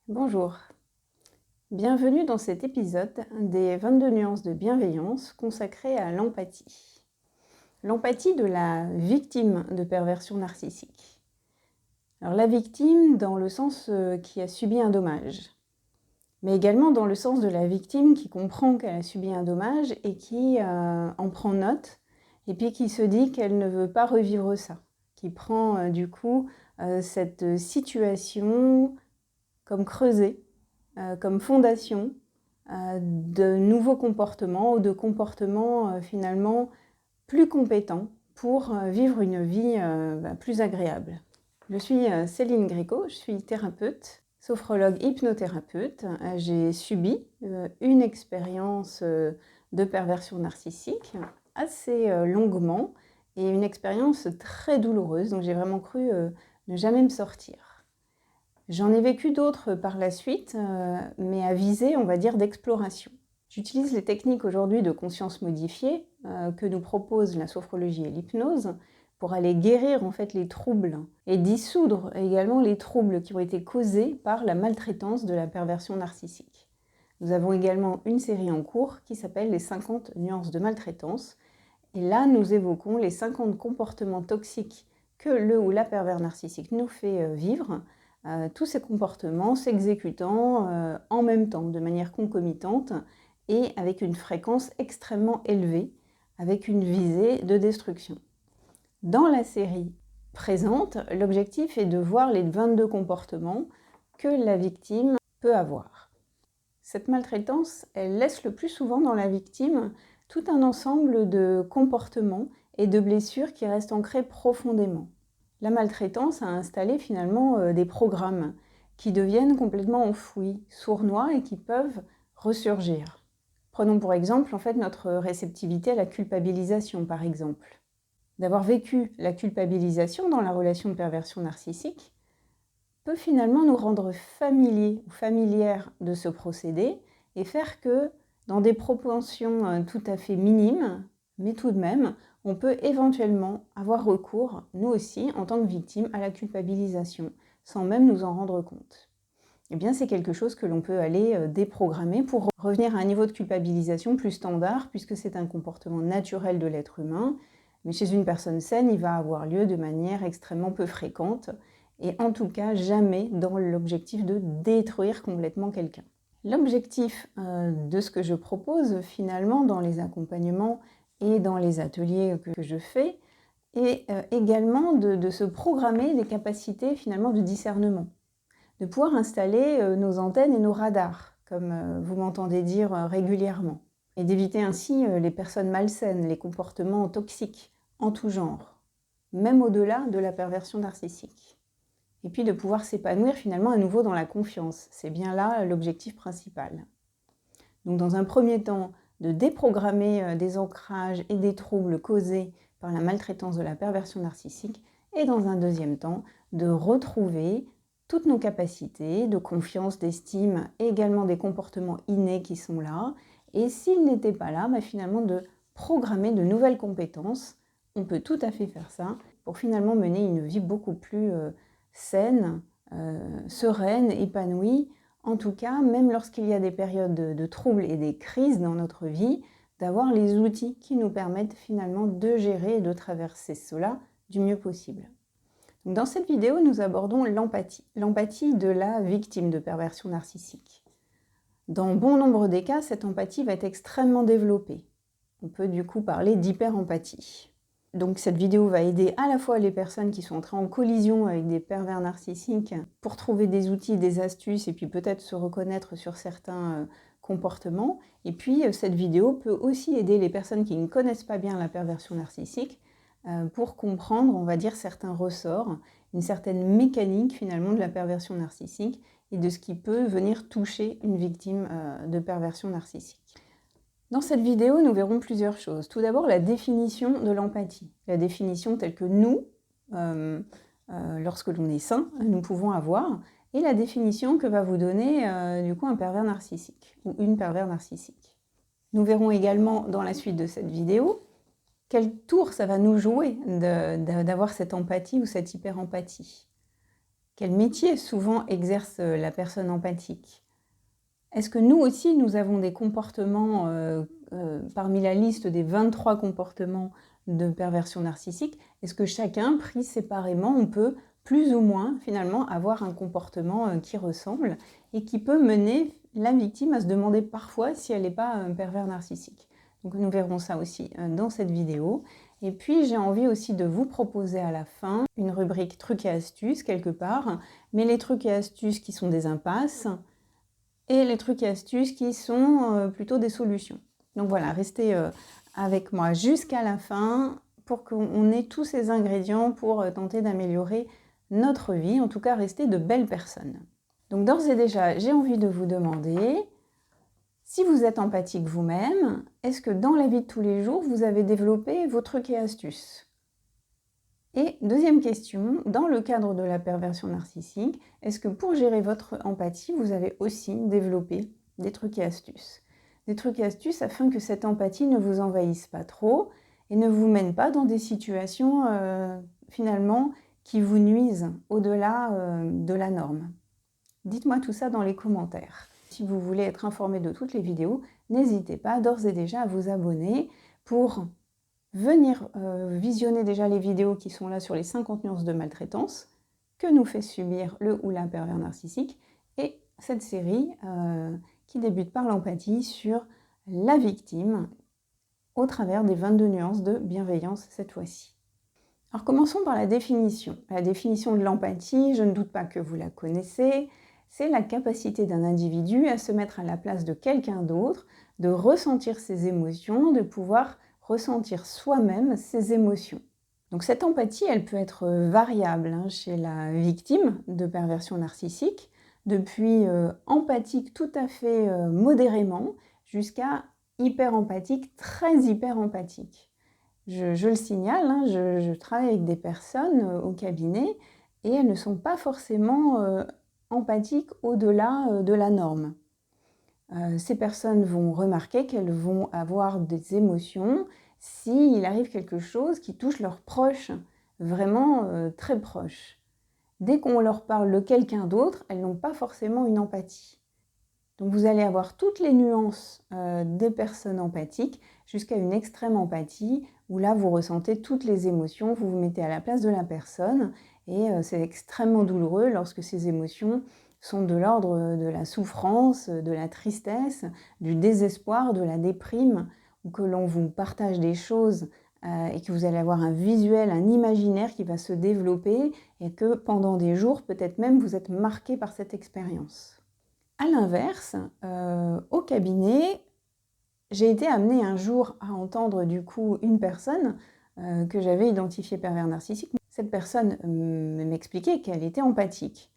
Bonjour, bienvenue dans cet épisode des 22 nuances de bienveillance consacrées à l'empathie. L'empathie de la victime de perversion narcissique. Alors la victime dans le sens qui a subi un dommage, mais également dans le sens de la victime qui comprend qu'elle a subi un dommage et qui en prend note et puis qui se dit qu'elle ne veut pas revivre ça, qui prend du coup cette situation comme creusée, comme fondation de nouveaux comportements ou de comportements finalement plus compétents pour vivre une vie plus agréable. Je suis Céline Gréco, je suis thérapeute, sophrologue hypnothérapeute. J'ai subi une expérience de perversion narcissique assez longuement et une expérience très douloureuse, donc j'ai vraiment cru ne jamais me sortir. J'en ai vécu d'autres par la suite, mais à visée, on va dire, d'exploration. J'utilise les techniques aujourd'hui de conscience modifiée que nous propose la sophrologie et l'hypnose pour aller guérir en fait les troubles et dissoudre également les troubles qui ont été causés par la maltraitance de la perversion narcissique. Nous avons également une série en cours qui s'appelle les 50 nuances de maltraitance. Et là, nous évoquons les 50 comportements toxiques que le ou la pervers narcissique nous fait vivre, tous ces comportements s'exécutant en même temps, de manière concomitante et avec une fréquence extrêmement élevée, avec une visée de destruction. Dans la série présente, l'objectif est de voir les 22 comportements que la victime peut avoir. Cette maltraitance, elle laisse le plus souvent dans la victime tout un ensemble de comportements et de blessures qui restent ancrés profondément. La maltraitance a installé finalement des programmes qui deviennent complètement enfouis, sournois et qui peuvent ressurgir. Prenons pour exemple en fait notre réceptivité à la culpabilisation par exemple. D'avoir vécu la culpabilisation dans la relation de perversion narcissique peut finalement nous rendre familiers ou familières de ce procédé et faire que dans des proportions tout à fait minimes, mais tout de même, on peut éventuellement avoir recours, nous aussi, en tant que victime, à la culpabilisation, sans même nous en rendre compte. Eh bien, c'est quelque chose que l'on peut aller déprogrammer pour revenir à un niveau de culpabilisation plus standard, puisque c'est un comportement naturel de l'être humain. Mais chez une personne saine, il va avoir lieu de manière extrêmement peu fréquente, et en tout cas jamais dans l'objectif de détruire complètement quelqu'un. L'objectif de ce que je propose finalement dans les accompagnements et dans les ateliers que je fais est également de se programmer des capacités finalement de discernement, de pouvoir installer nos antennes et nos radars, comme vous m'entendez dire régulièrement, et d'éviter ainsi les personnes malsaines, les comportements toxiques en tout genre, même au-delà de la perversion narcissique. Et puis de pouvoir s'épanouir finalement à nouveau dans la confiance. C'est bien là l'objectif principal. Donc dans un premier temps, de déprogrammer des ancrages et des troubles causés par la maltraitance de la perversion narcissique, et dans un deuxième temps, de retrouver toutes nos capacités de confiance, d'estime, et également des comportements innés qui sont là. Et s'ils n'étaient pas là, finalement de programmer de nouvelles compétences. On peut tout à fait faire ça pour finalement mener une vie beaucoup plus saine, sereine, épanouie. En tout cas, même lorsqu'il y a des périodes de troubles et des crises dans notre vie, d'avoir les outils qui nous permettent finalement de gérer et de traverser cela du mieux possible. Donc, dans cette vidéo, nous abordons l'empathie de la victime de perversion narcissique. Dans bon nombre des cas, cette empathie va être extrêmement développée. On peut du coup parler d'hyper-empathie. Donc cette vidéo va aider à la fois les personnes qui sont entrées en collision avec des pervers narcissiques pour trouver des outils, des astuces et puis peut-être se reconnaître sur certains comportements. Et puis cette vidéo peut aussi aider les personnes qui ne connaissent pas bien la perversion narcissique pour comprendre, on va dire, certains ressorts, une certaine mécanique finalement de la perversion narcissique et de ce qui peut venir toucher une victime de perversion narcissique. Dans cette vidéo, nous verrons plusieurs choses. Tout d'abord, la définition de l'empathie. La définition telle que nous, lorsque l'on est sain, nous pouvons avoir, et la définition que va vous donner du coup un pervers narcissique ou une pervers narcissique. Nous verrons également dans la suite de cette vidéo quel tour ça va nous jouer d'avoir cette empathie ou cette hyper-empathie. Quel métier souvent exerce la personne empathique? Est-ce que nous aussi, nous avons des comportements, parmi la liste des 23 comportements de perversion narcissique, est-ce que chacun, pris séparément, on peut plus ou moins finalement avoir un comportement qui ressemble et qui peut mener la victime à se demander parfois si elle n'est pas un pervers narcissique? Donc nous verrons ça aussi dans cette vidéo. Et puis j'ai envie aussi de vous proposer à la fin une rubrique trucs et astuces quelque part, mais les trucs et astuces qui sont des impasses et les trucs et astuces qui sont plutôt des solutions. Donc voilà, restez avec moi jusqu'à la fin pour qu'on ait tous ces ingrédients pour tenter d'améliorer notre vie, en tout cas rester de belles personnes. Donc d'ores et déjà, j'ai envie de vous demander, si vous êtes empathique vous-même, est-ce que dans la vie de tous les jours, vous avez développé vos trucs et astuces? Et deuxième question, dans le cadre de la perversion narcissique, est-ce que pour gérer votre empathie, vous avez aussi développé des trucs et astuces? Des trucs et astuces afin que cette empathie ne vous envahisse pas trop et ne vous mène pas dans des situations finalement qui vous nuisent au-delà de la norme. Dites-moi tout ça dans les commentaires. Si vous voulez être informé de toutes les vidéos, n'hésitez pas d'ores et déjà à vous abonner pour venir visionner déjà les vidéos qui sont là sur les 50 nuances de maltraitance que nous fait subir le ou la pervers narcissique et cette série qui débute par l'empathie sur la victime au travers des 22 nuances de bienveillance cette fois-ci. Alors commençons par la définition. La définition de l'empathie, je ne doute pas que vous la connaissez, c'est la capacité d'un individu à se mettre à la place de quelqu'un d'autre, de ressentir ses émotions, de pouvoir ressentir soi-même ses émotions. Donc cette empathie, elle peut être variable chez la victime de perversion narcissique, depuis empathique tout à fait modérément, jusqu'à hyper empathique, très hyper empathique. Je le signale, je travaille avec des personnes au cabinet et elles ne sont pas forcément empathiques au-delà de la norme. Ces personnes vont remarquer qu'elles vont avoir des émotions s'il arrive quelque chose qui touche leurs proches, vraiment très proches. Dès qu'on leur parle de quelqu'un d'autre, elles n'ont pas forcément une empathie. Donc vous allez avoir toutes les nuances des personnes empathiques jusqu'à une extrême empathie où là vous ressentez toutes les émotions, vous vous mettez à la place de la personne et c'est extrêmement douloureux lorsque ces émotions sont de l'ordre de la souffrance, de la tristesse, du désespoir, de la déprime, ou que l'on vous partage des choses et que vous allez avoir un visuel, un imaginaire qui va se développer et que pendant des jours, peut-être même, vous êtes marqué par cette expérience. A l'inverse, au cabinet, j'ai été amenée un jour à entendre du coup une personne que j'avais identifiée pervers narcissique. Cette personne m'expliquait qu'elle était empathique.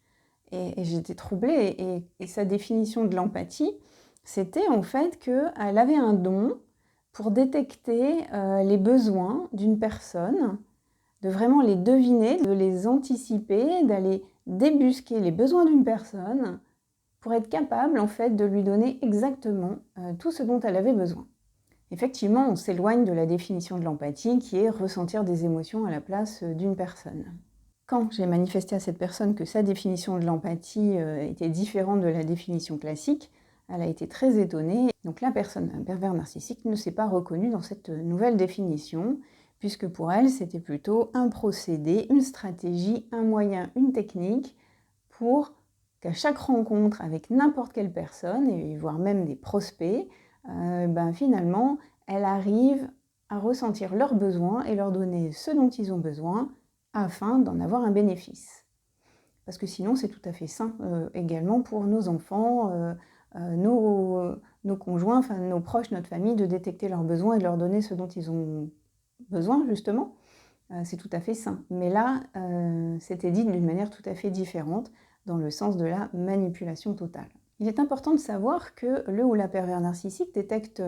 Et j'étais troublée. Et sa définition de l'empathie, c'était en fait qu'elle avait un don pour détecter les besoins d'une personne, de vraiment les deviner, de les anticiper, d'aller débusquer les besoins d'une personne pour être capable en fait de lui donner exactement tout ce dont elle avait besoin. Effectivement, on s'éloigne de la définition de l'empathie qui est ressentir des émotions à la place d'une personne. Quand j'ai manifesté à cette personne que sa définition de l'empathie était différente de la définition classique, elle a été très étonnée. Donc la personne, un pervers narcissique, ne s'est pas reconnue dans cette nouvelle définition, puisque pour elle, c'était plutôt un procédé, une stratégie, un moyen, une technique pour qu'à chaque rencontre avec n'importe quelle personne, et voire même des prospects, finalement, elle arrive à ressentir leurs besoins et leur donner ce dont ils ont besoin afin d'en avoir un bénéfice. Parce que sinon, c'est tout à fait sain également pour nos enfants, nos conjoints, enfin nos proches, notre famille, de détecter leurs besoins et de leur donner ce dont ils ont besoin, justement. C'est tout à fait sain. Mais là, c'était dit d'une manière tout à fait différente, dans le sens de la manipulation totale. Il est important de savoir que le ou la pervers narcissique détecte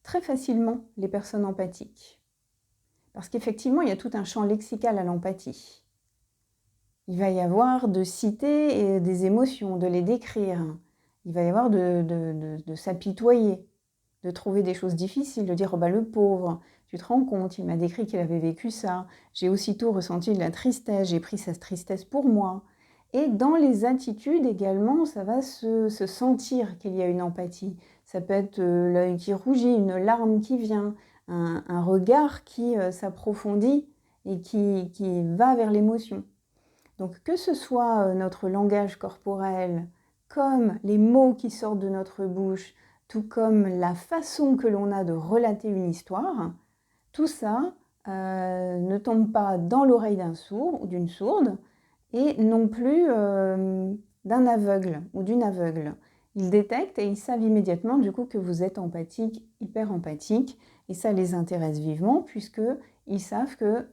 très facilement les personnes empathiques. Parce qu'effectivement, il y a tout un champ lexical à l'empathie. Il va y avoir de citer des émotions, de les décrire. Il va y avoir de s'apitoyer, de trouver des choses difficiles, de dire oh, le pauvre, tu te rends compte, il m'a décrit qu'il avait vécu ça. J'ai aussitôt ressenti de la tristesse, j'ai pris sa tristesse pour moi. Et dans les attitudes également, ça va se sentir qu'il y a une empathie. Ça peut être l'œil qui rougit, une larme qui vient, un regard qui s'approfondit et qui va vers l'émotion. Donc que ce soit notre langage corporel, comme les mots qui sortent de notre bouche, tout comme la façon que l'on a de relater une histoire, tout ça ne tombe pas dans l'oreille d'un sourd ou d'une sourde, et non plus d'un aveugle ou d'une aveugle. Ils détectent et ils savent immédiatement du coup que vous êtes empathique, hyper empathique, et ça les intéresse vivement puisqu'ils savent que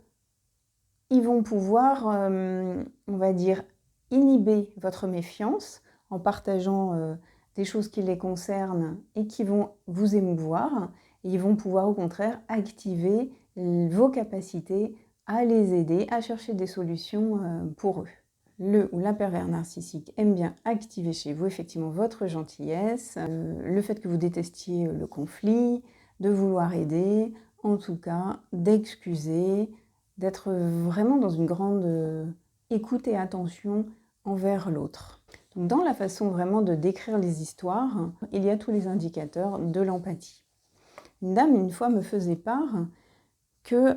ils vont pouvoir, on va dire, inhiber votre méfiance en partageant des choses qui les concernent et qui vont vous émouvoir. Et ils vont pouvoir au contraire activer vos capacités à les aider à chercher des solutions pour eux. Le ou la pervers narcissique aime bien activer chez vous effectivement votre gentillesse, le fait que vous détestiez le conflit, de vouloir aider, en tout cas d'excuser, d'être vraiment dans une grande écoute et attention envers l'autre. Donc dans la façon vraiment de décrire les histoires, il y a tous les indicateurs de l'empathie. Une dame, une fois, me faisait part que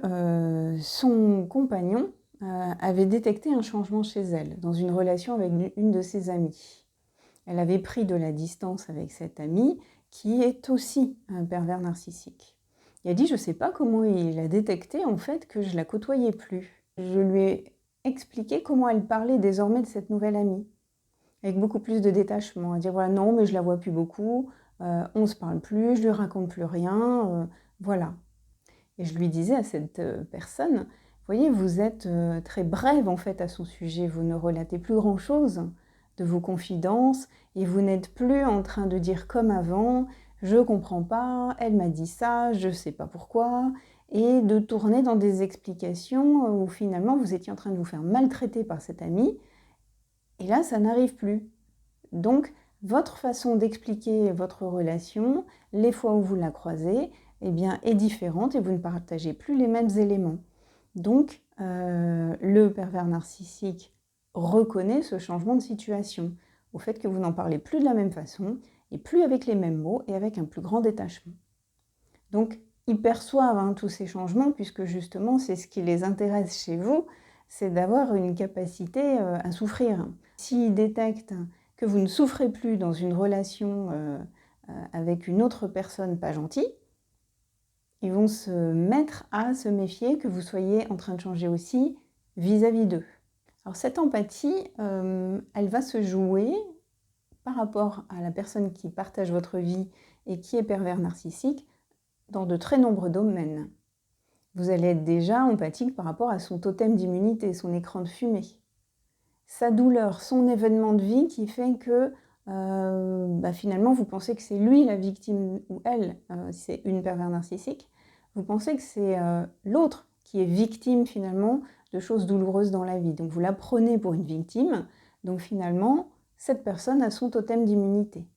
son compagnon avait détecté un changement chez elle, dans une relation avec une de ses amies. Elle avait pris de la distance avec cette amie, qui est aussi un pervers narcissique. Il a dit, je ne sais pas comment il a détecté en fait que je la côtoyais plus. Je lui ai expliqué comment elle parlait désormais de cette nouvelle amie, avec beaucoup plus de détachement, à dire voilà, non, mais je la vois plus beaucoup, on ne se parle plus, je lui raconte plus rien, voilà. Et je lui disais à cette personne, vous voyez, vous êtes très brève en fait à son sujet, vous ne relatez plus grand-chose de vos confidences et vous n'êtes plus en train de dire comme avant, je comprends pas, elle m'a dit ça, je sais pas pourquoi, et de tourner dans des explications où finalement vous étiez en train de vous faire maltraiter par cette amie, et là ça n'arrive plus. Donc votre façon d'expliquer votre relation, les fois où vous la croisez, eh bien, est différente et vous ne partagez plus les mêmes éléments. Donc, le pervers narcissique reconnaît ce changement de situation, au fait que vous n'en parlez plus de la même façon, et plus avec les mêmes mots, et avec un plus grand détachement. Donc, ils perçoivent tous ces changements, puisque justement, c'est ce qui les intéresse chez vous, c'est d'avoir une capacité à souffrir. S'ils détectent que vous ne souffrez plus dans une relation avec une autre personne pas gentille, ils vont se mettre à se méfier que vous soyez en train de changer aussi vis-à-vis d'eux. Alors cette empathie, elle va se jouer par rapport à la personne qui partage votre vie et qui est pervers narcissique dans de très nombreux domaines. Vous allez être déjà empathique par rapport à son totem d'immunité, son écran de fumée, sa douleur, son événement de vie qui fait que finalement vous pensez que c'est lui la victime ou elle, c'est une pervers narcissique, vous pensez que c'est l'autre qui est victime finalement de choses douloureuses dans la vie. Donc vous la prenez pour une victime, donc finalement cette personne a son totem d'immunité.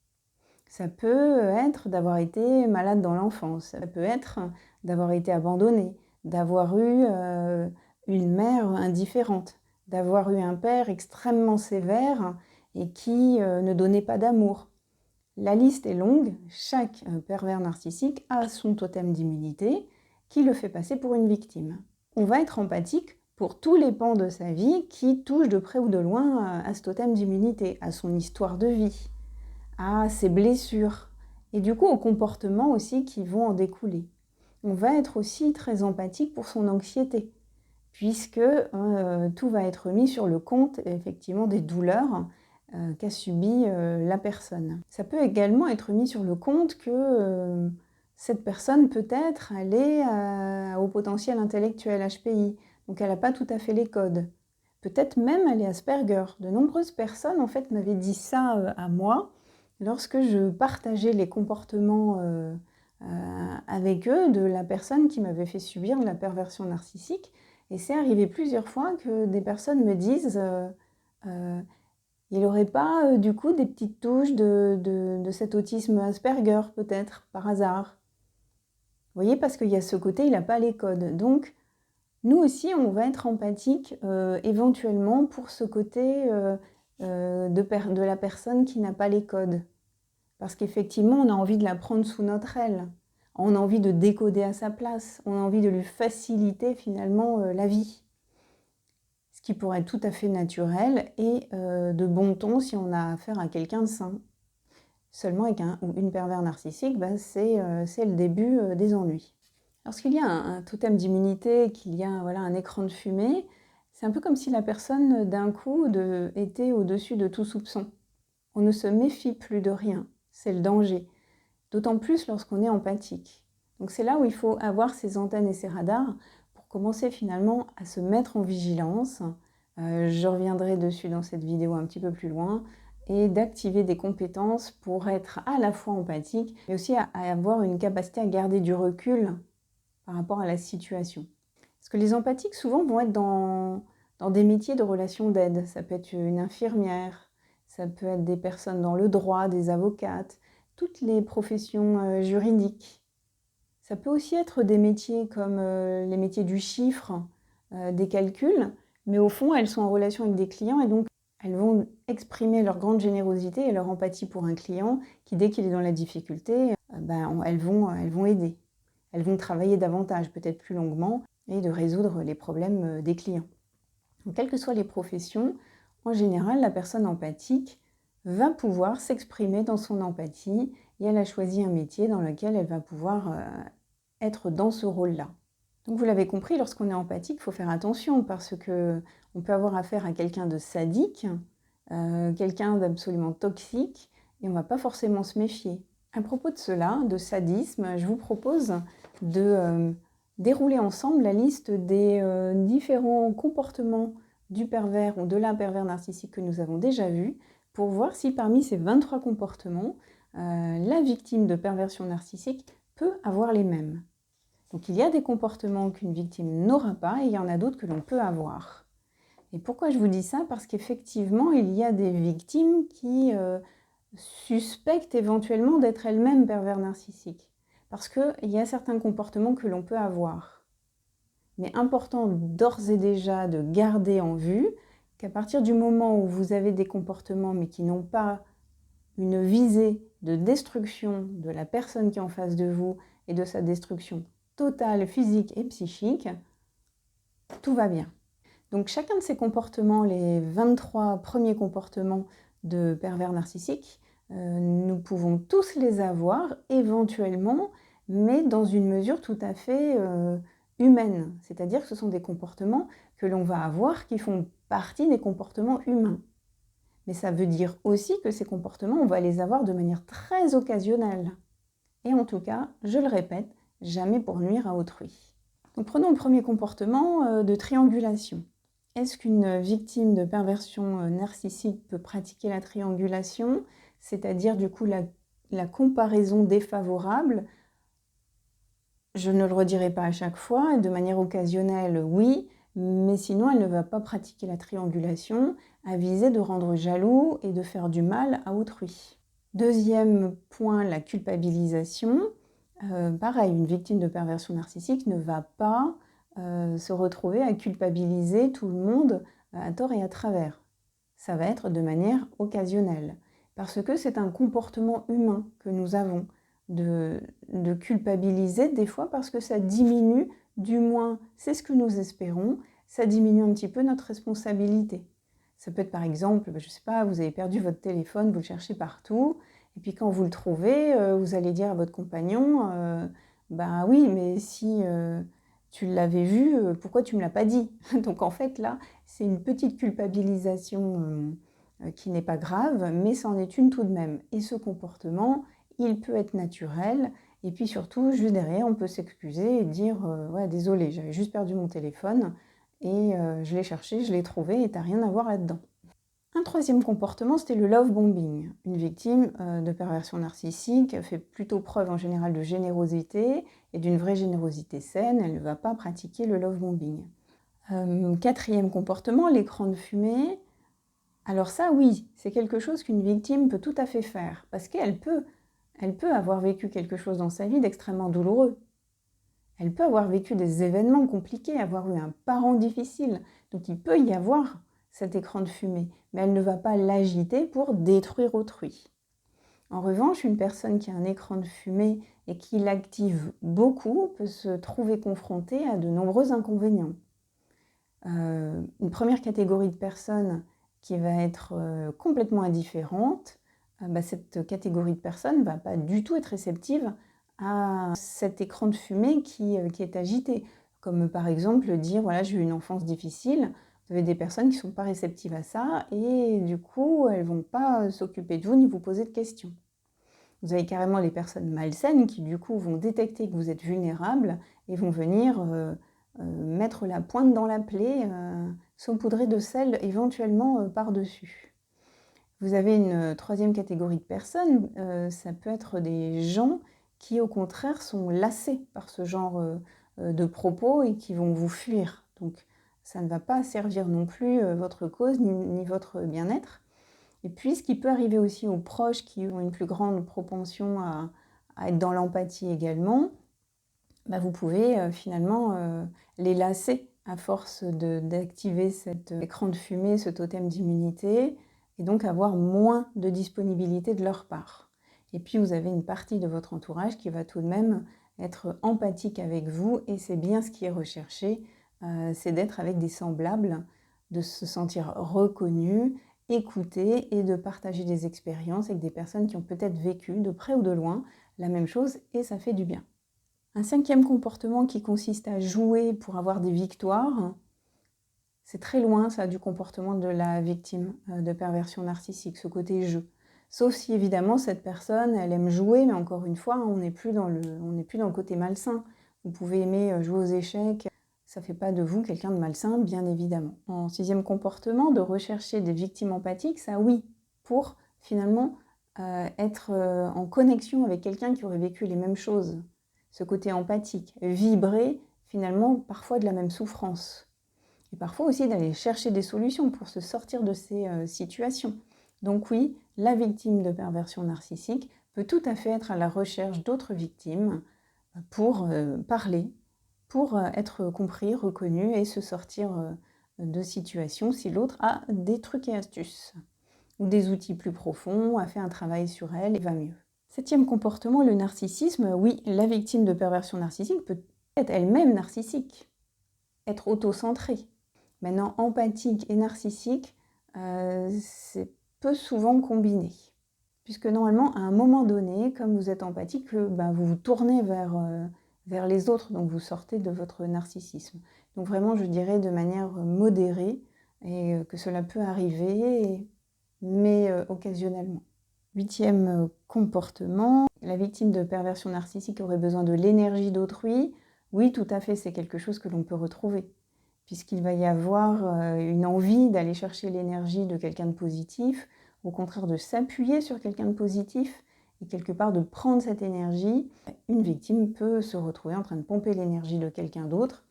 Ça peut être d'avoir été malade dans l'enfance, ça peut être d'avoir été abandonné, d'avoir eu une mère indifférente, d'avoir eu un père extrêmement sévère et qui ne donnait pas d'amour. La liste est longue, chaque pervers narcissique a son totem d'immunité qui le fait passer pour une victime. On va être empathique pour tous les pans de sa vie qui touchent de près ou de loin à ce totem d'immunité, à son histoire de vie, à ses blessures, et du coup aux comportements aussi qui vont en découler. On va être aussi très empathique pour son anxiété, puisque tout va être mis sur le compte effectivement des douleurs qu'a subi la personne. Ça peut également être mis sur le compte que cette personne peut-être elle est à haut potentiel intellectuel, HPI, donc elle n'a pas tout à fait les codes. Peut-être même elle est Asperger. De nombreuses personnes en fait m'avaient dit ça à moi lorsque je partageais les comportements avec eux de la personne qui m'avait fait subir de la perversion narcissique. Et c'est arrivé plusieurs fois que des personnes me disent il n'aurait pas du coup des petites touches de cet autisme Asperger peut-être, par hasard. Vous voyez, parce qu'il y a ce côté, il n'a pas les codes. Donc, nous aussi, on va être empathique éventuellement pour ce côté de la personne qui n'a pas les codes. Parce qu'effectivement, on a envie de la prendre sous notre aile. On a envie de décoder à sa place. On a envie de lui faciliter finalement la vie. Ce qui pourrait être tout à fait naturel et de bon ton si on a affaire à quelqu'un de sain. Seulement avec un ou une pervers narcissique, c'est le début des ennuis. Lorsqu'il y a un totem d'immunité, qu'il y a un écran de fumée, c'est un peu comme si la personne d'un coup était au-dessus de tout soupçon. On ne se méfie plus de rien, c'est le danger. D'autant plus lorsqu'on est empathique. Donc c'est là où il faut avoir ses antennes et ses radars pour commencer finalement à se mettre en vigilance. Je reviendrai dessus dans cette vidéo un petit peu plus loin. Et d'activer des compétences pour être à la fois empathique, mais aussi à avoir une capacité à garder du recul par rapport à la situation. Parce que les empathiques, souvent, vont être dans des métiers de relations d'aide. Ça peut être une infirmière, ça peut être des personnes dans le droit, des avocates, toutes les professions juridiques. Ça peut aussi être des métiers comme les métiers du chiffre, des calculs, mais au fond, elles sont en relation avec des clients et donc elles vont exprimer leur grande générosité et leur empathie pour un client qui, dès qu'il est dans la difficulté, elles vont aider. Elles vont travailler davantage, peut-être plus longuement, et de résoudre les problèmes des clients. Donc, quelles que soient les professions, en général, la personne empathique va pouvoir s'exprimer dans son empathie et elle a choisi un métier dans lequel elle va pouvoir être dans ce rôle-là. Donc vous l'avez compris, lorsqu'on est empathique, il faut faire attention parce qu'on peut avoir affaire à quelqu'un de sadique, quelqu'un d'absolument toxique, et on ne va pas forcément se méfier. À propos de cela, de sadisme, je vous propose de dérouler ensemble la liste des différents comportements du pervers ou de la pervers narcissique que nous avons déjà vus, pour voir si parmi ces 23 comportements, la victime de perversion narcissique peut avoir les mêmes. Donc il y a des comportements qu'une victime n'aura pas et il y en a d'autres que l'on peut avoir. Et pourquoi je vous dis ça? Parce qu'effectivement, il y a des victimes qui suspectent éventuellement d'être elles-mêmes pervers narcissiques. Parce qu'il y a certains comportements que l'on peut avoir. Mais important d'ores et déjà de garder en vue qu'à partir du moment où vous avez des comportements mais qui n'ont pas une visée de destruction de la personne qui est en face de vous et de sa destruction totale, physique et psychique, tout va bien. Donc chacun de ces comportements, les 23 premiers comportements de pervers narcissiques, nous pouvons tous les avoir éventuellement, mais dans une mesure tout à fait humaine. C'est-à-dire que ce sont des comportements que l'on va avoir qui font partie des comportements humains. Mais ça veut dire aussi que ces comportements, on va les avoir de manière très occasionnelle. Et en tout cas, je le répète, jamais pour nuire à autrui. Donc prenons le premier comportement de triangulation. Est-ce qu'une victime de perversion narcissique peut pratiquer la triangulation, c'est-à-dire du coup la comparaison défavorable? Je ne le redirai pas à chaque fois, et de manière occasionnelle, oui, mais sinon elle ne va pas pratiquer la triangulation à viser de rendre jaloux et de faire du mal à autrui. Deuxième point, la culpabilisation. Pareil, une victime de perversion narcissique ne va pas se retrouver à culpabiliser tout le monde à tort et à travers. Ça va être de manière occasionnelle, parce que c'est un comportement humain que nous avons, de culpabiliser des fois parce que ça diminue, du moins c'est ce que nous espérons, ça diminue un petit peu notre responsabilité. Ça peut être par exemple, je ne sais pas, vous avez perdu votre téléphone, vous le cherchez partout, et puis quand vous le trouvez, vous allez dire à votre compagnon, ben oui, mais si tu l'avais vu, pourquoi tu ne me l'as pas dit? Donc en fait là, c'est une petite culpabilisation qui n'est pas grave, mais c'en est une tout de même. Et ce comportement, il peut être naturel, et puis surtout, juste derrière, on peut s'excuser et dire ouais, désolé, j'avais juste perdu mon téléphone, et je l'ai cherché, je l'ai trouvé, et t'as rien à voir là-dedans. Un troisième comportement, c'était le love bombing. Une victime de perversion narcissique fait plutôt preuve en général de générosité et d'une vraie générosité saine. Elle ne va pas pratiquer le love bombing. Quatrième comportement, l'écran de fumée. Alors ça, oui, c'est quelque chose qu'une victime peut tout à fait faire parce qu'elle peut avoir vécu quelque chose dans sa vie d'extrêmement douloureux. Elle peut avoir vécu des événements compliqués, avoir eu un parent difficile. Donc il peut y avoir cet écran de fumée, mais elle ne va pas l'agiter pour détruire autrui. En revanche, une personne qui a un écran de fumée et qui l'active beaucoup peut se trouver confrontée à de nombreux inconvénients. Une première catégorie de personnes qui va être complètement indifférente, cette catégorie de personnes ne va pas du tout être réceptive à cet écran de fumée qui est agité. Comme par exemple dire, voilà, j'ai eu une enfance difficile. Vous avez des personnes qui ne sont pas réceptives à ça et du coup, elles ne vont pas s'occuper de vous ni vous poser de questions. Vous avez carrément les personnes malsaines qui du coup vont détecter que vous êtes vulnérable et vont venir mettre la pointe dans la plaie, saupoudrer de sel éventuellement par-dessus. Vous avez une troisième catégorie de personnes, ça peut être des gens qui au contraire sont lassés par ce genre de propos et qui vont vous fuir. Donc ça ne va pas servir non plus votre cause ni votre bien-être. Et puis ce qui peut arriver aussi aux proches qui ont une plus grande propension à être dans l'empathie également, vous pouvez finalement les lasser à force d'activer cet écran de fumée, ce totem d'immunité, et donc avoir moins de disponibilité de leur part. Et puis vous avez une partie de votre entourage qui va tout de même être empathique avec vous, et c'est bien ce qui est recherché, c'est d'être avec des semblables, de se sentir reconnu, écouté et de partager des expériences avec des personnes qui ont peut-être vécu de près ou de loin la même chose, et ça fait du bien. Un cinquième comportement qui consiste à jouer pour avoir des victoires, c'est très loin ça du comportement de la victime de perversion narcissique, ce côté jeu. Sauf si évidemment cette personne, elle aime jouer, mais encore une fois, on n'est plus dans le côté malsain. Vous pouvez aimer jouer aux échecs, ça ne fait pas de vous quelqu'un de malsain, bien évidemment. En sixième comportement, de rechercher des victimes empathiques, ça oui, pour finalement être en connexion avec quelqu'un qui aurait vécu les mêmes choses. Ce côté empathique, vibrer finalement parfois de la même souffrance. Et parfois aussi d'aller chercher des solutions pour se sortir de ces situations. Donc oui, la victime de perversion narcissique peut tout à fait être à la recherche d'autres victimes pour parler, pour être compris, reconnu et se sortir de situations si l'autre a des trucs et astuces ou des outils plus profonds, a fait un travail sur elle et va mieux. Septième comportement, le narcissisme. Oui, la victime de perversion narcissique peut être elle-même narcissique, être auto-centrée. Maintenant, empathique et narcissique, c'est peu souvent combiné. Puisque normalement, à un moment donné, comme vous êtes empathique, vous vous tournez vers les autres, donc vous sortez de votre narcissisme. Donc vraiment, je dirais de manière modérée, et que cela peut arriver, mais occasionnellement. Huitième comportement, la victime de perversion narcissique aurait besoin de l'énergie d'autrui. Oui, tout à fait, c'est quelque chose que l'on peut retrouver, puisqu'il va y avoir une envie d'aller chercher l'énergie de quelqu'un de positif, au contraire de s'appuyer sur quelqu'un de positif, et quelque part de prendre cette énergie. Une victime peut se retrouver en train de pomper l'énergie de quelqu'un d'autre,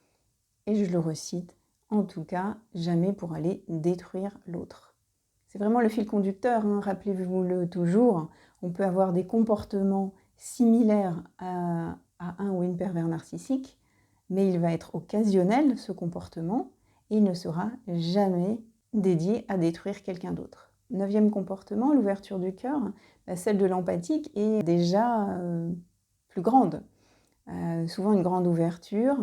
et je le recite, en tout cas, jamais pour aller détruire l'autre. C'est vraiment le fil conducteur, hein, rappelez-vous-le toujours. On peut avoir des comportements similaires à un ou une pervers narcissique, mais il va être occasionnel, ce comportement, et il ne sera jamais dédié à détruire quelqu'un d'autre. Neuvième comportement, l'ouverture du cœur, celle de l'empathique est déjà plus grande. Souvent une grande ouverture,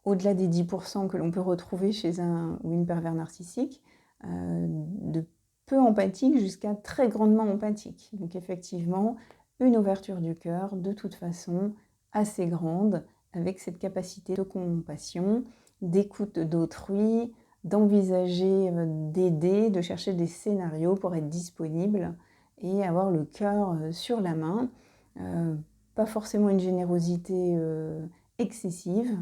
au-delà des 10% que l'on peut retrouver chez un ou une pervers narcissique, de peu empathique jusqu'à très grandement empathique. Donc effectivement, une ouverture du cœur, de toute façon, assez grande, avec cette capacité de compassion, d'écoute d'autrui, d'envisager d'aider, de chercher des scénarios pour être disponible et avoir le cœur sur la main. Pas forcément une générosité excessive,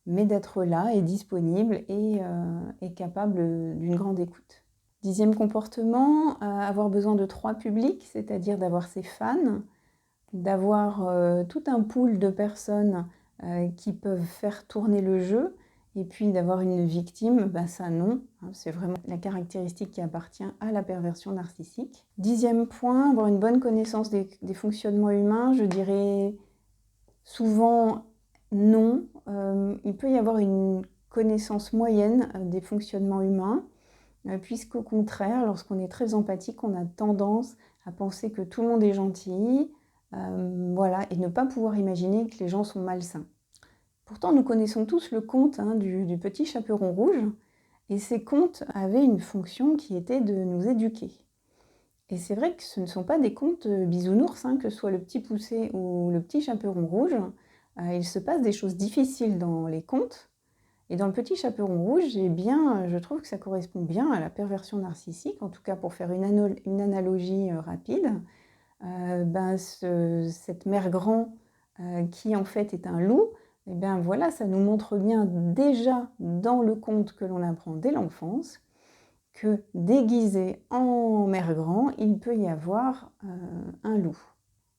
mais d'être là et disponible et capable d'une grande écoute. Dixième comportement, avoir besoin de 3 publics, c'est-à-dire d'avoir ses fans, d'avoir tout un pool de personnes qui peuvent faire tourner le jeu, et puis d'avoir une victime, ça non, hein, c'est vraiment la caractéristique qui appartient à la perversion narcissique. Dixième point, avoir une bonne connaissance des fonctionnements humains, je dirais souvent non. Il peut y avoir une connaissance moyenne des fonctionnements humains, puisqu'au contraire, lorsqu'on est très empathique, on a tendance à penser que tout le monde est gentil, voilà, et ne pas pouvoir imaginer que les gens sont malsains. Pourtant, nous connaissons tous le conte du petit chaperon rouge, et ces contes avaient une fonction qui était de nous éduquer. Et c'est vrai que ce ne sont pas des contes bisounours, que ce soit le petit poucet ou le petit chaperon rouge. Il se passe des choses difficiles dans les contes. Et dans le petit chaperon rouge, eh bien, je trouve que ça correspond bien à la perversion narcissique, en tout cas pour faire une analogie rapide. Cette mère grand qui en fait est un loup, eh bien voilà, ça nous montre bien déjà dans le conte que l'on apprend dès l'enfance que déguisé en mère grand, il peut y avoir un loup.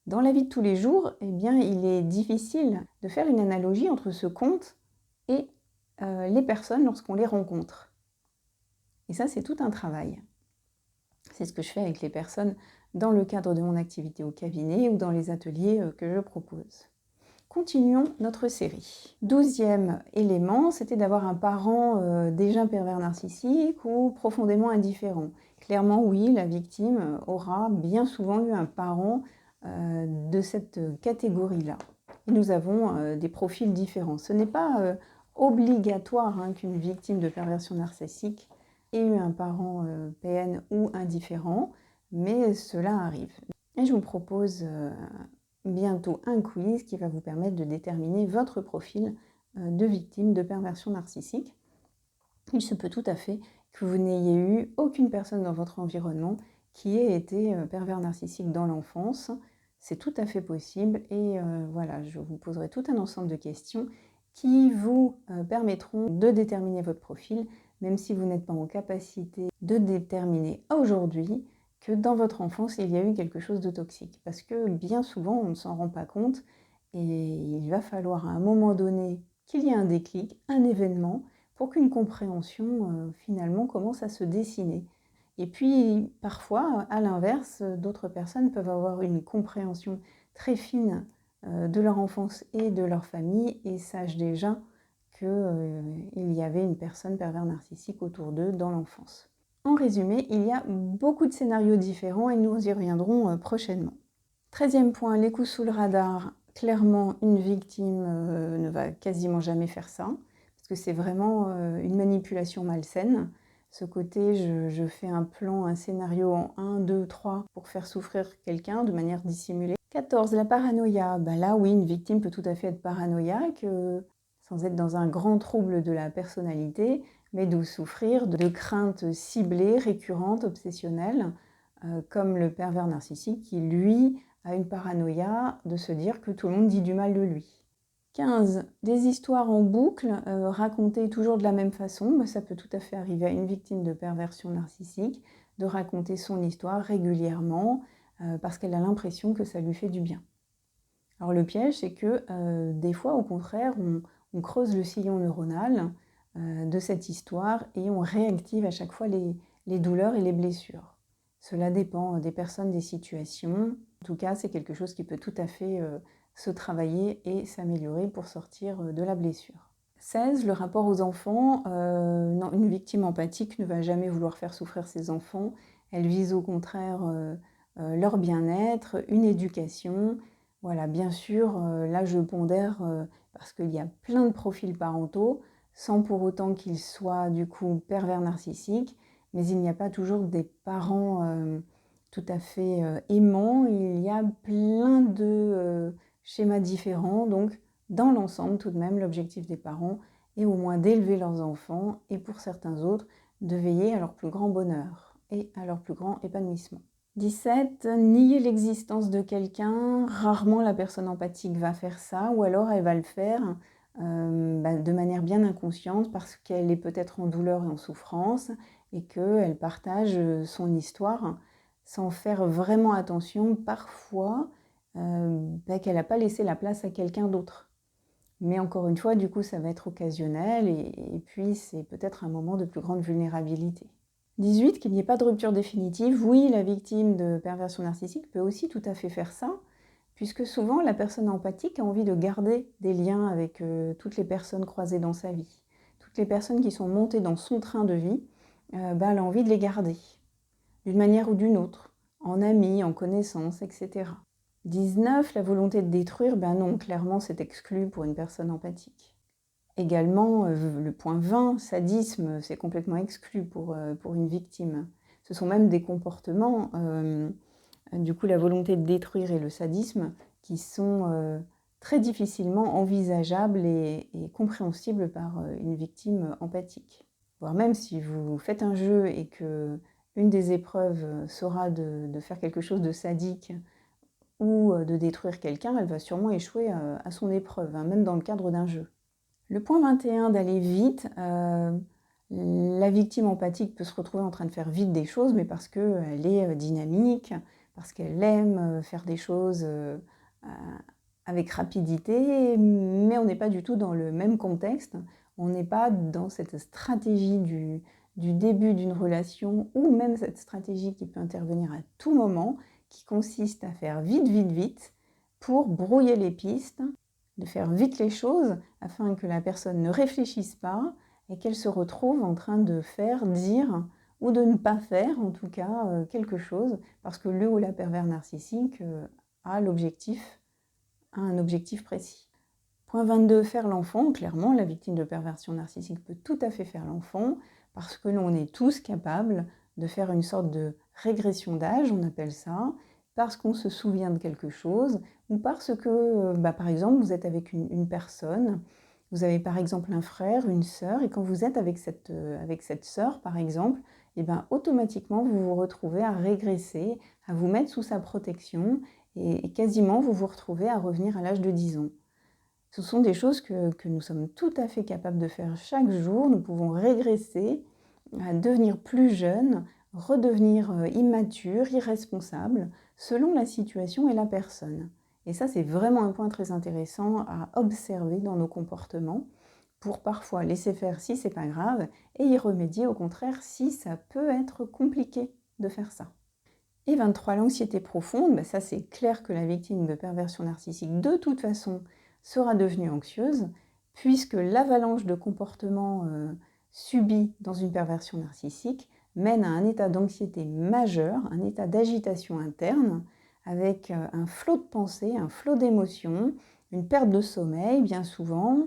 Dans la vie de tous les jours, eh bien, il est difficile de faire une analogie entre ce conte et les personnes lorsqu'on les rencontre. Et ça, c'est tout un travail. C'est ce que je fais avec les personnes dans le cadre de mon activité au cabinet ou dans les ateliers que je propose. Continuons notre série. 12e élément, c'était d'avoir un parent déjà pervers narcissique ou profondément indifférent. Clairement, oui, la victime aura bien souvent eu un parent de cette catégorie-là. Et nous avons des profils différents. Ce n'est pas obligatoire qu'une victime de perversion narcissique ait eu un parent PN ou indifférent, mais cela arrive. Et je vous propose bientôt un quiz qui va vous permettre de déterminer votre profil de victime de perversion narcissique. Il se peut tout à fait que vous n'ayez eu aucune personne dans votre environnement qui ait été pervers narcissique dans l'enfance. C'est tout à fait possible et voilà, je vous poserai tout un ensemble de questions qui vous permettront de déterminer votre profil, même si vous n'êtes pas en capacité de déterminer aujourd'hui que dans votre enfance, il y a eu quelque chose de toxique. Parce que bien souvent, on ne s'en rend pas compte et il va falloir à un moment donné qu'il y ait un déclic, un événement, pour qu'une compréhension finalement commence à se dessiner. Et puis parfois, à l'inverse, d'autres personnes peuvent avoir une compréhension très fine de leur enfance et de leur famille et sachent déjà qu'il y avait une personne pervers narcissique autour d'eux dans l'enfance. En résumé, il y a beaucoup de scénarios différents et nous y reviendrons prochainement. 13e point, les coups sous le radar. Clairement, une victime ne va quasiment jamais faire ça, parce que c'est vraiment une manipulation malsaine. Ce côté, je fais un plan, un scénario en 1, 2, 3 pour faire souffrir quelqu'un de manière dissimulée. 14, la paranoïa. Là, oui, une victime peut tout à fait être paranoïaque, sans être dans un grand trouble de la personnalité, mais de souffrir de craintes ciblées, récurrentes, obsessionnelles, comme le pervers narcissique qui, lui, a une paranoïa de se dire que tout le monde dit du mal de lui. 15. Des histoires en boucle, racontées toujours de la même façon. Ça peut tout à fait arriver à une victime de perversion narcissique de raconter son histoire régulièrement parce qu'elle a l'impression que ça lui fait du bien. Alors le piège, c'est que des fois, au contraire, on creuse le sillon neuronal de cette histoire et on réactive à chaque fois les douleurs et les blessures. Cela dépend des personnes, des situations. En tout cas, c'est quelque chose qui peut tout à fait se travailler et s'améliorer pour sortir de la blessure. 16. Le rapport aux enfants. Non, une victime empathique ne va jamais vouloir faire souffrir ses enfants. Elle vise au contraire leur bien-être, une éducation. Voilà, bien sûr, là je pondère parce qu'il y a plein de profils parentaux, sans pour autant qu'ils soient du coup pervers narcissiques, mais il n'y a pas toujours des parents tout à fait aimants, il y a plein de schémas différents, donc dans l'ensemble tout de même l'objectif des parents est au moins d'élever leurs enfants et pour certains autres de veiller à leur plus grand bonheur et à leur plus grand épanouissement. 17. Nier l'existence de quelqu'un. Rarement la personne empathique va faire ça, ou alors elle va le faire de manière bien inconsciente parce qu'elle est peut-être en douleur et en souffrance et qu'elle partage son histoire sans faire vraiment attention parfois qu'elle n'a pas laissé la place à quelqu'un d'autre. Mais encore une fois, du coup, ça va être occasionnel et puis c'est peut-être un moment de plus grande vulnérabilité. 18, qu'il n'y ait pas de rupture définitive. Oui, la victime de perversion narcissique peut aussi tout à fait faire ça, puisque souvent la personne empathique a envie de garder des liens avec toutes les personnes croisées dans sa vie, toutes les personnes qui sont montées dans son train de vie. elle a envie de les garder, d'une manière ou d'une autre, en amis, en connaissances, etc. 19, la volonté de détruire, non, clairement c'est exclu pour une personne empathique. Également, le point 20, sadisme, c'est complètement exclu pour une victime. Ce sont même des comportements, du coup la volonté de détruire et le sadisme, qui sont très difficilement envisageables et compréhensibles par une victime empathique. Voire même si vous faites un jeu et que une des épreuves sera de faire quelque chose de sadique ou de détruire quelqu'un, elle va sûrement échouer à son épreuve, même dans le cadre d'un jeu. Le point 21, d'aller vite, la victime empathique peut se retrouver en train de faire vite des choses, mais parce qu'elle est dynamique, parce qu'elle aime faire des choses avec rapidité, mais on n'est pas du tout dans le même contexte, on n'est pas dans cette stratégie du début d'une relation, ou même cette stratégie qui peut intervenir à tout moment, qui consiste à faire vite, pour brouiller les pistes, de faire vite les choses, afin que la personne ne réfléchisse pas, et qu'elle se retrouve en train de faire, dire, ou de ne pas faire, en tout cas, quelque chose, parce que le ou la pervers narcissique a un objectif précis. Point 22, faire l'enfant. Clairement, la victime de perversion narcissique peut tout à fait faire l'enfant, parce que l'on est tous capables de faire une sorte de régression d'âge, on appelle ça, parce qu'on se souvient de quelque chose, ou parce que, par exemple, vous êtes avec une personne, vous avez par exemple un frère, une sœur, et quand vous êtes avec cette sœur, par exemple, automatiquement, vous vous retrouvez à régresser, à vous mettre sous sa protection, et quasiment, vous vous retrouvez à revenir à l'âge de 10 ans. Ce sont des choses que nous sommes tout à fait capables de faire chaque jour. Nous pouvons régresser, à devenir plus jeunes, redevenir immatures, irresponsables, selon la situation et la personne. Et ça, c'est vraiment un point très intéressant à observer dans nos comportements, pour parfois laisser faire si c'est pas grave, et y remédier au contraire si ça peut être compliqué de faire ça. Et 23, l'anxiété profonde, ça c'est clair que la victime de perversion narcissique, de toute façon, sera devenue anxieuse, puisque l'avalanche de comportements subis dans une perversion narcissique mène à un état d'anxiété majeur, un état d'agitation interne, avec un flot de pensées, un flot d'émotions, une perte de sommeil bien souvent.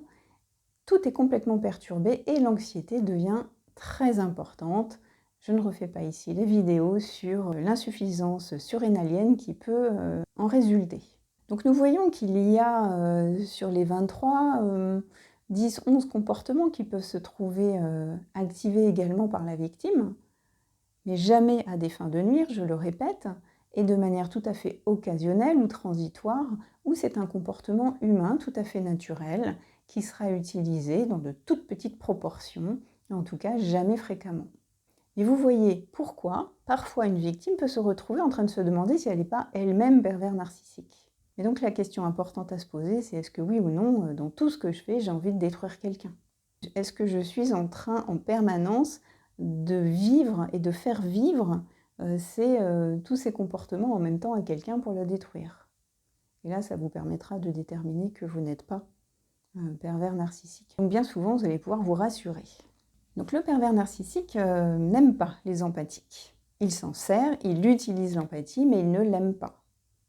Tout est complètement perturbé et l'anxiété devient très importante. Je ne refais pas ici les vidéos sur l'insuffisance surrénalienne qui peut en résulter. Donc nous voyons qu'il y a sur les 23, 10-11 comportements qui peuvent se trouver activés également par la victime, mais jamais à des fins de nuire, je le répète, et de manière tout à fait occasionnelle ou transitoire, où c'est un comportement humain tout à fait naturel qui sera utilisé dans de toutes petites proportions, et en tout cas jamais fréquemment. Et vous voyez pourquoi parfois une victime peut se retrouver en train de se demander si elle n'est pas elle-même pervers narcissique. Et donc la question importante à se poser, c'est est-ce que oui ou non, dans tout ce que je fais, j'ai envie de détruire quelqu'un? Est-ce que je suis en train en permanence de vivre et de faire vivre tous ces comportements en même temps à quelqu'un pour le détruire? Et là, ça vous permettra de déterminer que vous n'êtes pas pervers narcissique. Donc bien souvent, vous allez pouvoir vous rassurer. Donc le pervers narcissique n'aime pas les empathiques. Il s'en sert, il utilise l'empathie, mais il ne l'aime pas.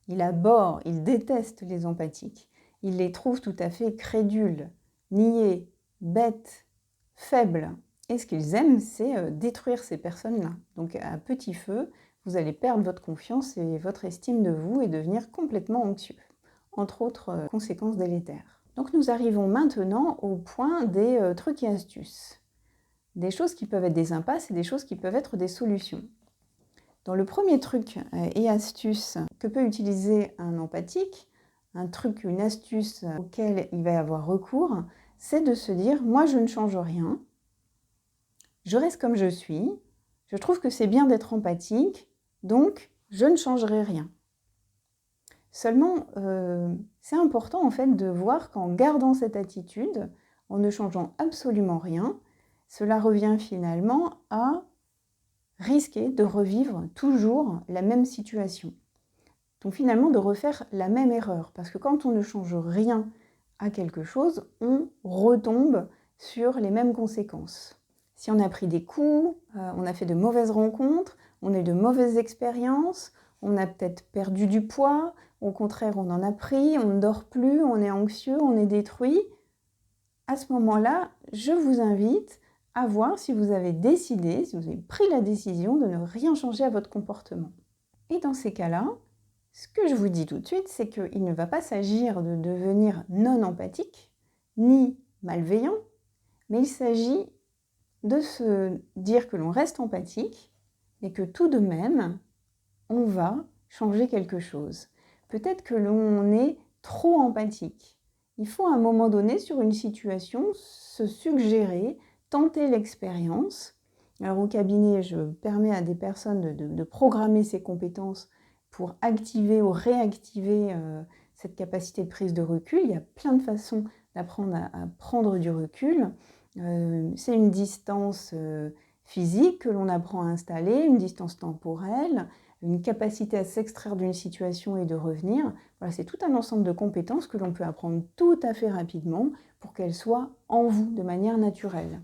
Il abhorre, il déteste les empathiques. Il les trouve tout à fait crédules, niais, bêtes, faibles. Et ce qu'ils aiment, c'est détruire ces personnes-là. Donc à petit feu, vous allez perdre votre confiance et votre estime de vous et devenir complètement anxieux, entre autres conséquences délétères. Donc nous arrivons maintenant au point des trucs et astuces. Des choses qui peuvent être des impasses et des choses qui peuvent être des solutions. Dans le premier truc et astuce que peut utiliser un empathique, un truc, une astuce auquel il va avoir recours, c'est de se dire « moi je ne change rien, je reste comme je suis, je trouve que c'est bien d'être empathique, donc je ne changerai rien ». Seulement, c'est important en fait de voir qu'en gardant cette attitude, en ne changeant absolument rien, cela revient finalement à risquer de revivre toujours la même situation. Donc finalement de refaire la même erreur, parce que quand on ne change rien à quelque chose, on retombe sur les mêmes conséquences. Si on a pris des coups, on a fait de mauvaises rencontres, on a eu de mauvaises expériences, on a peut-être perdu du poids, au contraire on en a pris, on ne dort plus, on est anxieux, on est détruit. À ce moment-là, je vous invite à voir si vous avez décidé, si vous avez pris la décision de ne rien changer à votre comportement. Et dans ces cas-là, ce que je vous dis tout de suite, c'est qu'il ne va pas s'agir de devenir non empathique, ni malveillant, mais il s'agit de se dire que l'on reste empathique, mais que tout de même, on va changer quelque chose. Peut-être que l'on est trop empathique. Il faut à un moment donné, sur une situation, se suggérer, tenter l'expérience. Alors au cabinet, je permets à des personnes de programmer ces compétences pour activer ou réactiver cette capacité de prise de recul. Il y a plein de façons d'apprendre à prendre du recul. C'est une distance physique que l'on apprend à installer, une distance temporelle, une capacité à s'extraire d'une situation et de revenir. Voilà, c'est tout un ensemble de compétences que l'on peut apprendre tout à fait rapidement pour qu'elles soient en vous de manière naturelle.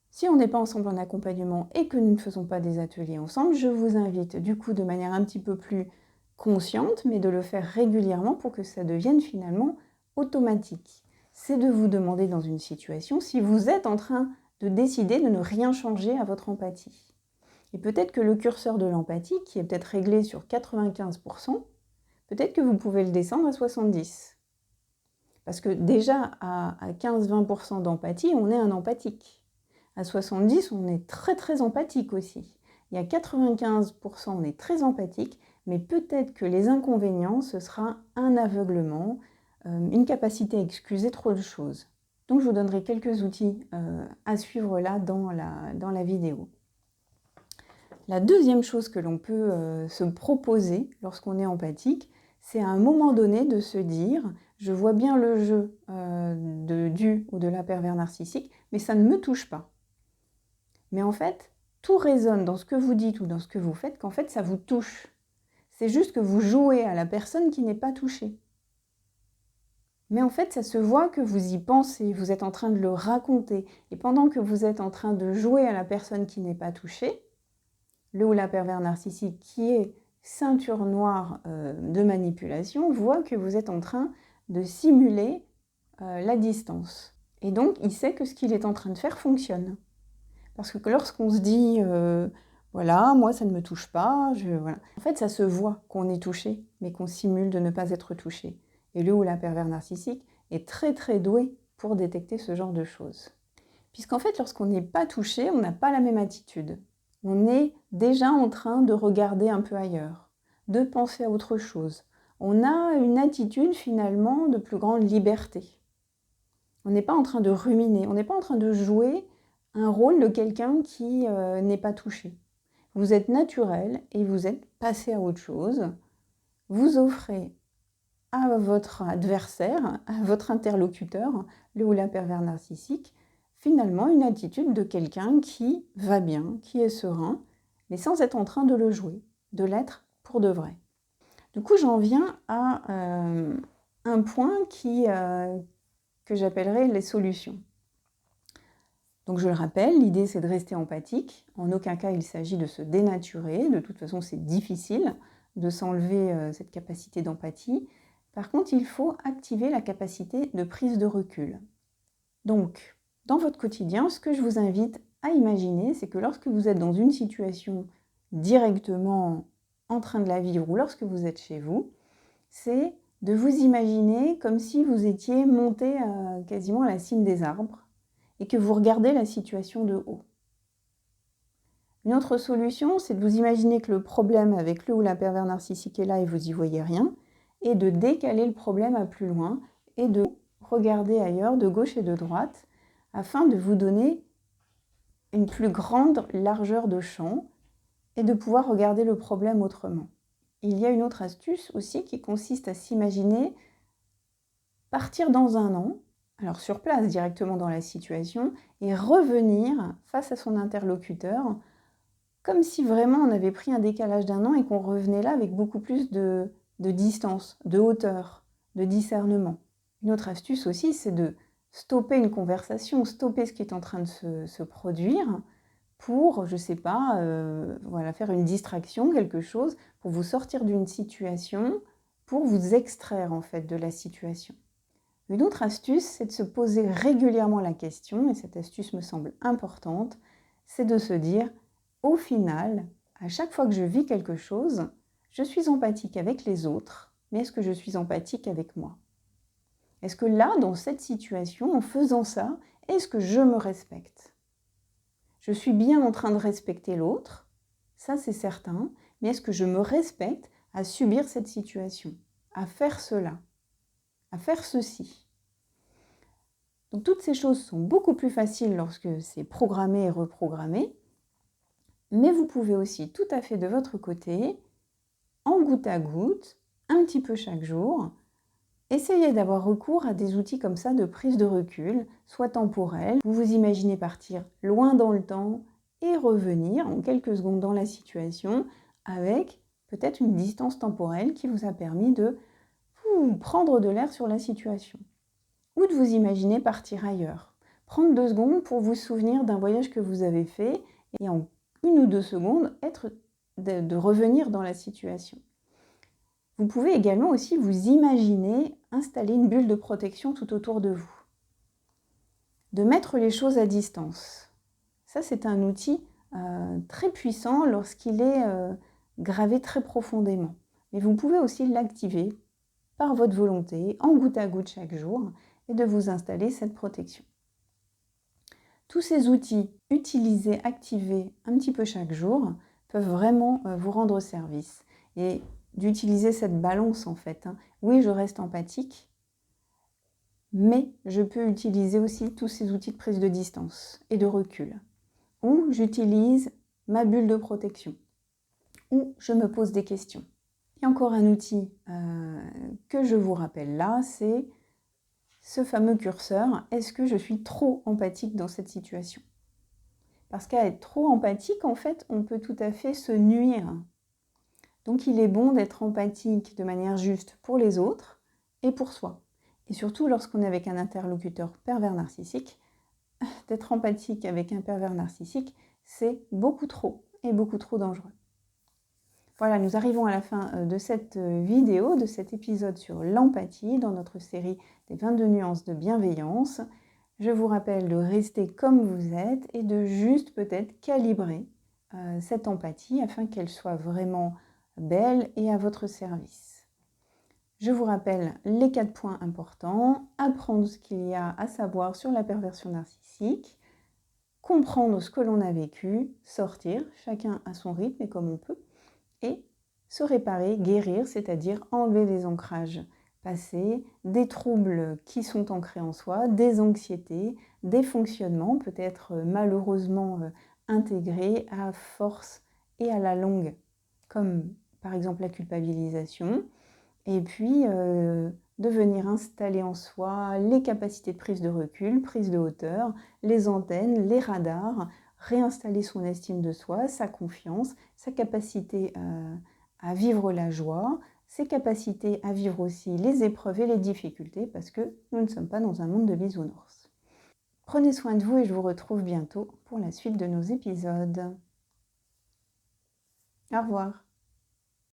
Si on n'est pas ensemble en accompagnement et que nous ne faisons pas des ateliers ensemble, je vous invite du coup de manière un petit peu plus consciente, mais de le faire régulièrement pour que ça devienne finalement automatique. C'est de vous demander dans une situation si vous êtes en train de décider de ne rien changer à votre empathie. Et peut-être que le curseur de l'empathie, qui est peut-être réglé sur 95%, peut-être que vous pouvez le descendre à 70%. Parce que déjà, à 15-20% d'empathie, on est un empathique. À 70%, on est très très empathique aussi. Il y a 95%, on est très empathique, mais peut-être que les inconvénients, ce sera un aveuglement, une capacité à excuser trop de choses. Donc je vous donnerai quelques outils à suivre là dans la vidéo. La deuxième chose que l'on peut se proposer lorsqu'on est empathique, c'est à un moment donné de se dire « je vois bien le jeu du ou de la pervers narcissique, mais ça ne me touche pas ». Mais en fait, tout résonne dans ce que vous dites ou dans ce que vous faites, qu'en fait ça vous touche. C'est juste que vous jouez à la personne qui n'est pas touchée. Mais en fait, ça se voit que vous y pensez, vous êtes en train de le raconter. Et pendant que vous êtes en train de jouer à la personne qui n'est pas touchée, le ou la pervers narcissique, qui est ceinture noire de manipulation, voit que vous êtes en train de simuler la distance. Et donc, il sait que ce qu'il est en train de faire fonctionne. Parce que lorsqu'on se dit voilà, moi ça ne me touche pas, voilà. En fait, ça se voit qu'on est touché, mais qu'on simule de ne pas être touché. Et le ou la pervers narcissique est très très doué pour détecter ce genre de choses. Puisqu'en fait, lorsqu'on n'est pas touché, on n'a pas la même attitude. On est déjà en train de regarder un peu ailleurs, de penser à autre chose. On a une attitude finalement de plus grande liberté. On n'est pas en train de ruminer, on n'est pas en train de jouer un rôle de quelqu'un qui n'est pas touché. Vous êtes naturel et vous êtes passé à autre chose. Vous offrez à votre adversaire, à votre interlocuteur, le ou la pervers narcissique, finalement une attitude de quelqu'un qui va bien, qui est serein, mais sans être en train de le jouer, de l'être pour de vrai. Du coup, j'en viens à un point que j'appellerais les solutions. Donc je le rappelle, l'idée c'est de rester empathique. En aucun cas il s'agit de se dénaturer. De toute façon, c'est difficile de s'enlever cette capacité d'empathie. Par contre, il faut activer la capacité de prise de recul. Donc, dans votre quotidien, ce que je vous invite à imaginer, c'est que lorsque vous êtes dans une situation directement en train de la vivre ou lorsque vous êtes chez vous, c'est de vous imaginer comme si vous étiez monté quasiment à la cime des arbres et que vous regardez la situation de haut. Une autre solution, c'est de vous imaginer que le problème avec le ou la pervers narcissique est là et vous n'y voyez rien, et de décaler le problème à plus loin et de regarder ailleurs, de gauche et de droite, afin de vous donner une plus grande largeur de champ et de pouvoir regarder le problème autrement. Il y a une autre astuce aussi qui consiste à s'imaginer partir dans un an, alors sur place directement dans la situation, et revenir face à son interlocuteur, comme si vraiment on avait pris un décalage d'un an et qu'on revenait là avec beaucoup plus de distance, de hauteur, de discernement. Une autre astuce aussi, c'est de stopper une conversation, stopper ce qui est en train de se produire pour, je ne sais pas, voilà, faire une distraction, quelque chose, pour vous sortir d'une situation, pour vous extraire en fait de la situation. Une autre astuce, c'est de se poser régulièrement la question, et cette astuce me semble importante, c'est de se dire, au final, à chaque fois que je vis quelque chose, je suis empathique avec les autres, mais est-ce que je suis empathique avec moi? Est-ce que là, dans cette situation, en faisant ça, est-ce que je me respecte? Je suis bien en train de respecter l'autre, ça c'est certain, mais est-ce que je me respecte à subir cette situation, à faire cela, à faire ceci? Donc toutes ces choses sont beaucoup plus faciles lorsque c'est programmé et reprogrammé, mais vous pouvez aussi tout à fait de votre côté, en goutte à goutte, un petit peu chaque jour, essayer d'avoir recours à des outils comme ça de prise de recul, soit temporels. Vous vous imaginez partir loin dans le temps et revenir en quelques secondes dans la situation avec peut-être une distance temporelle qui vous a permis de prendre de l'air sur la situation. Ou de vous imaginer partir ailleurs. Prendre 2 secondes pour vous souvenir d'un voyage que vous avez fait et en 1 ou 2 secondes de revenir dans la situation. Vous pouvez également aussi vous imaginer installer une bulle de protection tout autour de vous. De mettre les choses à distance. Ça, c'est un outil très puissant lorsqu'il est gravé très profondément. Mais vous pouvez aussi l'activer par votre volonté, en goutte à goutte chaque jour, et de vous installer cette protection. Tous ces outils utilisés, activés un petit peu chaque jour, peuvent vraiment vous rendre service. Et d'utiliser cette balance en fait. Oui, je reste empathique, mais je peux utiliser aussi tous ces outils de prise de distance et de recul. Ou j'utilise ma bulle de protection. Ou je me pose des questions. Et encore un outil que je vous rappelle là, c'est ce fameux curseur. Est-ce que je suis trop empathique dans cette situation? Parce qu'à être trop empathique, en fait, on peut tout à fait se nuire. Donc il est bon d'être empathique de manière juste pour les autres et pour soi. Et surtout lorsqu'on est avec un interlocuteur pervers narcissique, d'être empathique avec un pervers narcissique, c'est beaucoup trop et beaucoup trop dangereux. Voilà, nous arrivons à la fin de cette vidéo, de cet épisode sur l'empathie dans notre série des 22 nuances de bienveillance. Je vous rappelle de rester comme vous êtes et de juste peut-être calibrer cette empathie afin qu'elle soit vraiment belle et à votre service. Je vous rappelle les 4 points importants: apprendre ce qu'il y a à savoir sur la perversion narcissique, comprendre ce que l'on a vécu, sortir, chacun à son rythme et comme on peut, et se réparer, guérir, c'est-à-dire enlever des ancrages passés, des troubles qui sont ancrés en soi, des anxiétés, des fonctionnements peut-être malheureusement intégrés à force et à la longue, comme par exemple la culpabilisation, et puis de venir installer en soi les capacités de prise de recul, prise de hauteur, les antennes, les radars, réinstaller son estime de soi, sa confiance, sa capacité à vivre la joie, ses capacités à vivre aussi les épreuves et les difficultés, parce que nous ne sommes pas dans un monde de bisounours. Prenez soin de vous et je vous retrouve bientôt pour la suite de nos épisodes. Au revoir.